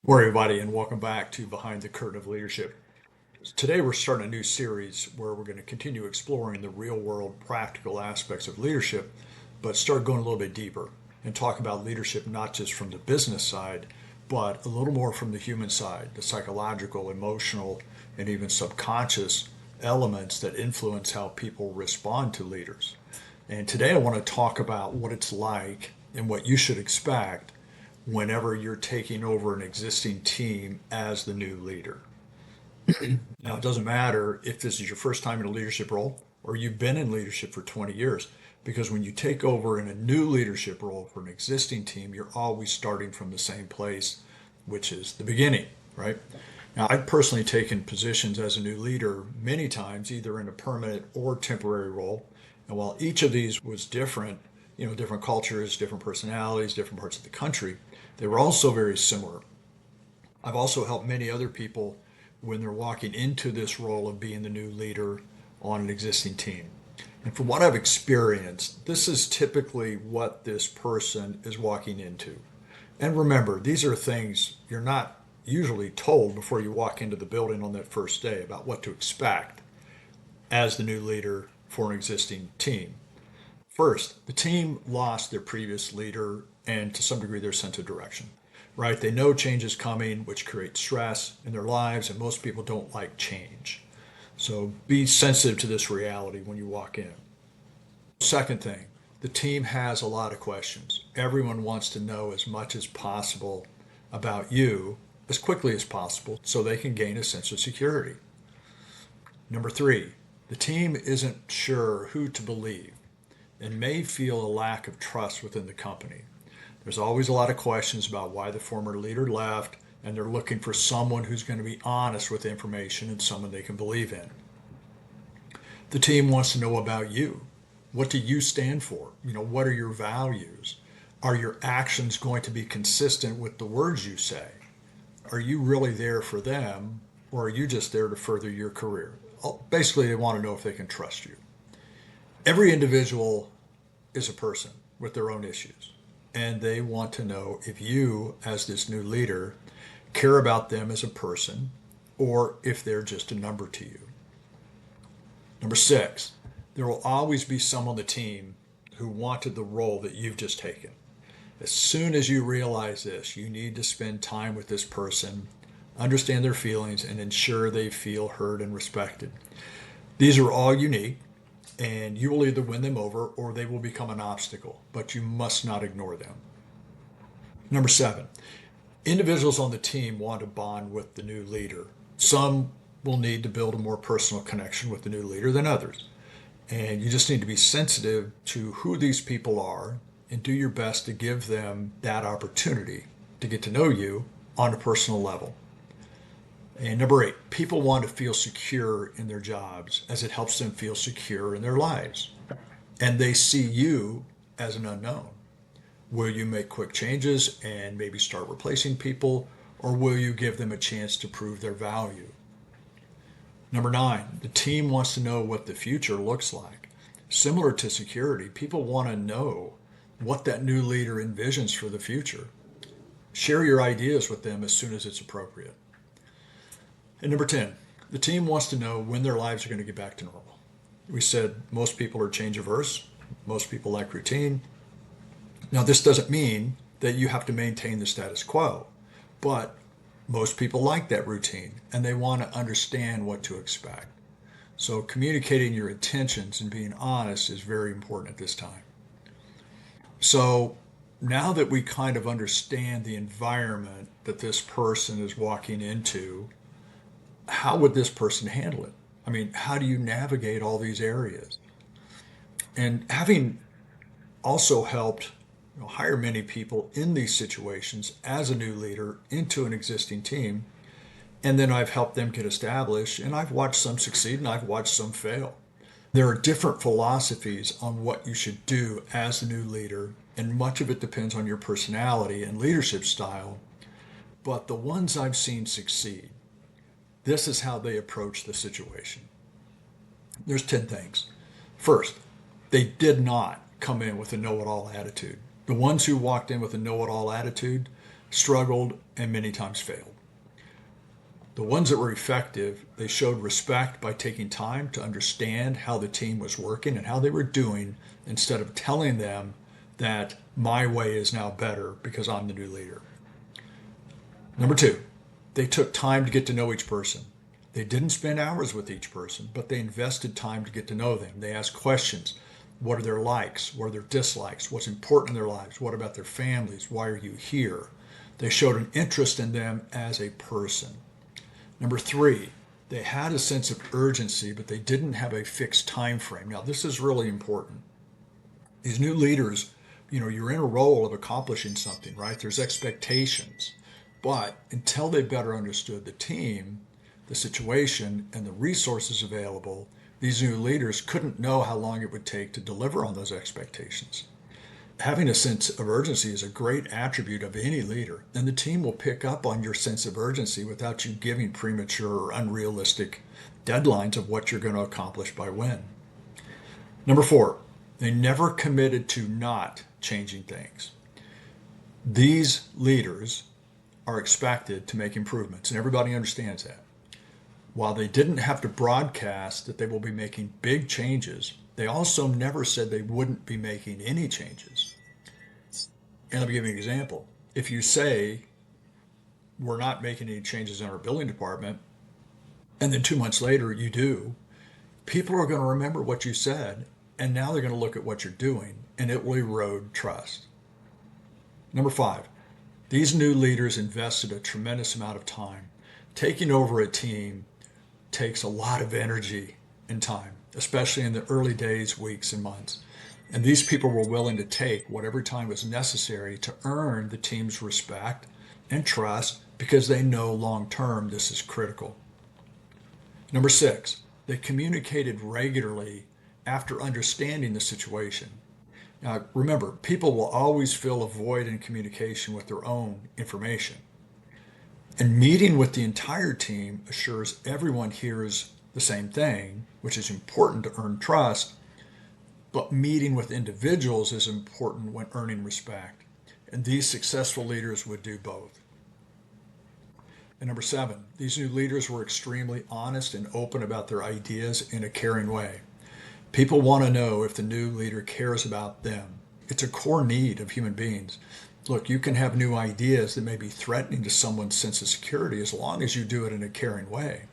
Morning, everybody, and welcome back to Behind the Curtain of Leadership. Today, we're starting a new series where we're going to continue exploring the real world practical aspects of leadership, but start going a little bit deeper and talk about leadership not just from the business side, but a little more from the human side, the psychological, emotional, and even subconscious elements that influence how people respond to leaders. And today, I want to talk about what it's like and what you should expect whenever you're taking over an existing team as the new leader. Now, it doesn't matter if this is your first time in a leadership role or you've been in leadership for 20 years, because when you take over in a new leadership role for an existing team, you're always starting from the same place, which is the beginning, right? Now, I've personally taken positions as a new leader many times, either in a permanent or temporary role. And while each of these was different, different cultures, different personalities, different parts of the country, they were also very similar. I've also helped many other people when they're walking into this role of being the new leader on an existing team. And from what I've experienced, this is typically what this person is walking into. And remember, these are things you're not usually told before you walk into the building on that first day about what to expect as the new leader for an existing team. First, the team lost their previous leader and to some degree their sense of direction, right? They know change is coming, which creates stress in their lives, and most people don't like change. So be sensitive to this reality when you walk in. Second thing, the team has a lot of questions. Everyone wants to know as much as possible about you as quickly as possible so they can gain a sense of security. Number three, the team isn't sure who to believe and may feel a lack of trust within the company. There's always a lot of questions about why the former leader left, and they're looking for someone who's going to be honest with information and someone they can believe in. The team wants to know about you. What do you stand for? What are your values? Are your actions going to be consistent with the words you say? Are you really there for them, or are you just there to further your career? Basically, they want to know if they can trust you. Every individual is a person with their own issues, and they want to know if you, as this new leader, care about them as a person or if they're just a number to you. Number six, there will always be some on the team who wanted the role that you've just taken. As soon as you realize this, you need to spend time with this person, understand their feelings, and ensure they feel heard and respected. These are all unique, and you will either win them over or they will become an obstacle, but you must not ignore them. Number seven, individuals on the team want to bond with the new leader. Some will need to build a more personal connection with the new leader than others. And you just need to be sensitive to who these people are and do your best to give them that opportunity to get to know you on a personal level. And number eight, people want to feel secure in their jobs as it helps them feel secure in their lives. And they see you as an unknown. Will you make quick changes and maybe start replacing people, or will you give them a chance to prove their value? Number nine, the team wants to know what the future looks like. Similar to security, people want to know what that new leader envisions for the future. Share your ideas with them as soon as it's appropriate. And number 10, the team wants to know when their lives are going to get back to normal. We said most people are change averse. Most people like routine. Now, this doesn't mean that you have to maintain the status quo, but most people like that routine and they want to understand what to expect. So communicating your intentions and being honest is very important at this time. So now that we kind of understand the environment that this person is walking into, how would this person handle it? I mean, how do you navigate all these areas? And having also helped hire many people in these situations as a new leader into an existing team, and then I've helped them get established, and I've watched some succeed and I've watched some fail. There are different philosophies on what you should do as the new leader, and much of it depends on your personality and leadership style. But the ones I've seen succeed, this is how they approach the situation. There's 10 things. First, they did not come in with a know-it-all attitude. The ones who walked in with a know-it-all attitude, struggled, and many times failed. The ones that were effective, they showed respect by taking time to understand how the team was working and how they were doing instead of telling them that my way is now better because I'm the new leader. Number two, they took time to get to know each person. They didn't spend hours with each person, but they invested time to get to know them. They asked questions. What are their likes? What are their dislikes? What's important in their lives? What about their families? Why are you here? They showed an interest in them as a person. Number three, they had a sense of urgency, but they didn't have a fixed time frame. Now, this is really important. These new leaders, you're in a role of accomplishing something, right? There's expectations. But until they better understood the team, the situation, and the resources available, these new leaders couldn't know how long it would take to deliver on those expectations. Having a sense of urgency is a great attribute of any leader, and the team will pick up on your sense of urgency without you giving premature or unrealistic deadlines of what you're going to accomplish by when. Number four, they never committed to not changing things. These leaders are expected to make improvements, and everybody understands that. While they didn't have to broadcast that they will be making big changes, they also never said they wouldn't be making any changes. And let me give you an example. If you say, we're not making any changes in our building department, and then 2 months later you do, people are going to remember what you said, and now they're going to look at what you're doing, and it will erode trust. Number five, these new leaders invested a tremendous amount of time. Taking over a team takes a lot of energy and time, especially in the early days, weeks, and months. And these people were willing to take whatever time was necessary to earn the team's respect and trust because they know long-term this is critical. Number six, they communicated regularly after understanding the situation. Now, remember, people will always feel a void in communication with their own information. And meeting with the entire team assures everyone hears the same thing, which is important to earn trust, but meeting with individuals is important when earning respect. And these successful leaders would do both. And number seven, these new leaders were extremely honest and open about their ideas in a caring way. People want to know if the new leader cares about them. It's a core need of human beings. Look, you can have new ideas that may be threatening to someone's sense of security as long as you do it in a caring way.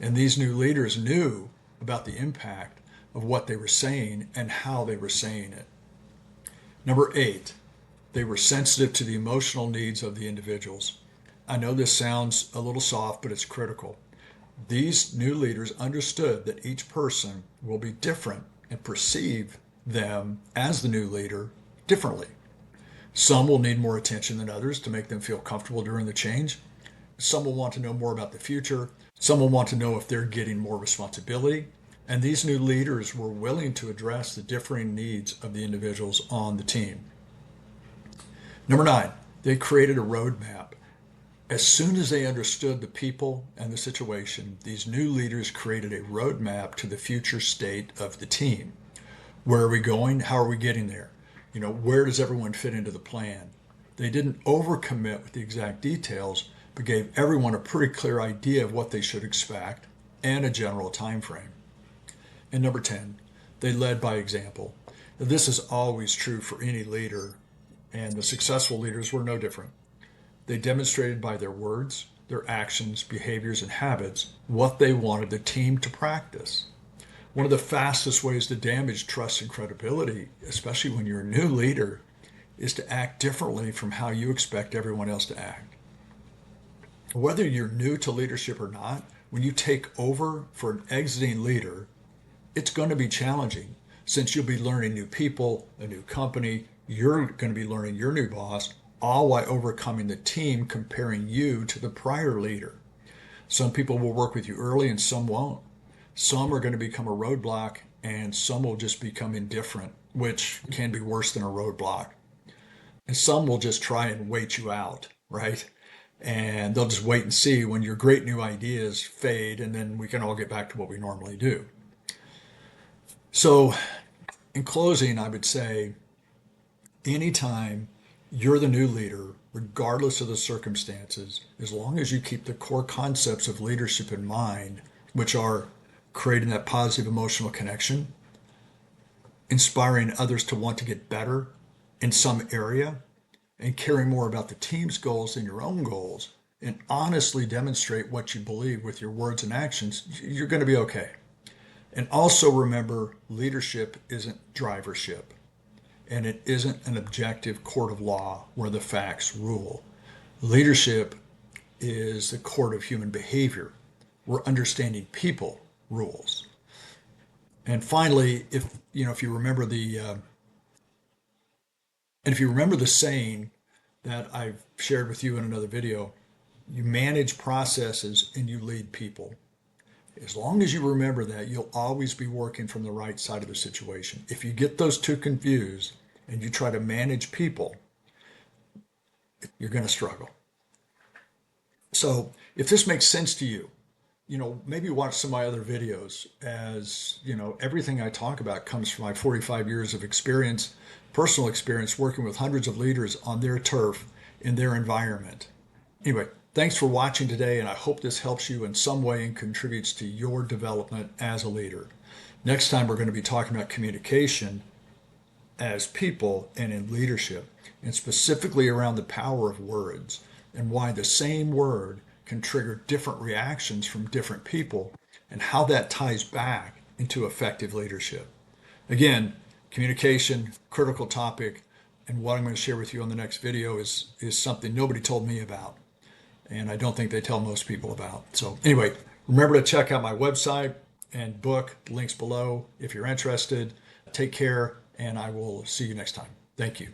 And these new leaders knew about the impact of what they were saying and how they were saying it. Number eight, they were sensitive to the emotional needs of the individuals. I know this sounds a little soft, but it's critical. These new leaders understood that each person will be different and perceive them as the new leader differently. Some will need more attention than others to make them feel comfortable during the change. Some will want to know more about the future. Some will want to know if they're getting more responsibility. And these new leaders were willing to address the differing needs of the individuals on the team. Number nine, they created a roadmap. As soon as they understood the people and the situation, these new leaders created a roadmap to the future state of the team. Where are we going? How are we getting there? Where does everyone fit into the plan? They didn't overcommit with the exact details, but gave everyone a pretty clear idea of what they should expect and a general time frame. And number 10, they led by example. Now, this is always true for any leader, and the successful leaders were no different. They demonstrated by their words, their actions, behaviors, and habits what they wanted the team to practice. One of the fastest ways to damage trust and credibility, especially when you're a new leader, is to act differently from how you expect everyone else to act. Whether you're new to leadership or not, when you take over for an exiting leader, it's going to be challenging since you'll be learning new people, a new company, you're going to be learning your new boss, all while overcoming the team comparing you to the prior leader. Some people will work with you early and some won't. Some are going to become a roadblock and some will just become indifferent, which can be worse than a roadblock. And some will just try and wait you out, right? And they'll just wait and see when your great new ideas fade, and then we can all get back to what we normally do. So in closing, I would say anytime you're the new leader regardless of the circumstances, as long as you keep the core concepts of leadership in mind, which are creating that positive emotional connection, inspiring others to want to get better in some area, and caring more about the team's goals than your own goals, and honestly demonstrate what you believe with your words and actions, you're going to be okay. And also remember, leadership isn't drivership, and it isn't an objective court of law where the facts rule. Leadership is the court of human behavior, where understanding people rules. And finally, if you remember the saying that I've shared with you in another video, you manage processes and you lead people. As long as you remember that, you'll always be working from the right side of the situation. If you get those two confused and you try to manage people, you're going to struggle. So if this makes sense to you, maybe watch some of my other videos. As everything I talk about comes from my 45 years of experience, personal experience working with hundreds of leaders on their turf in their environment. Anyway, thanks for watching today, and I hope this helps you in some way and contributes to your development as a leader. Next time, we're going to be talking about communication as people and in leadership, and specifically around the power of words and why the same word can trigger different reactions from different people, and how that ties back into effective leadership. Again, communication, critical topic, and what I'm going to share with you on the next video is something nobody told me about, and I don't think they tell most people about. So anyway, remember to check out my website and book, links below if you're interested. Take care, and I will see you next time. Thank you.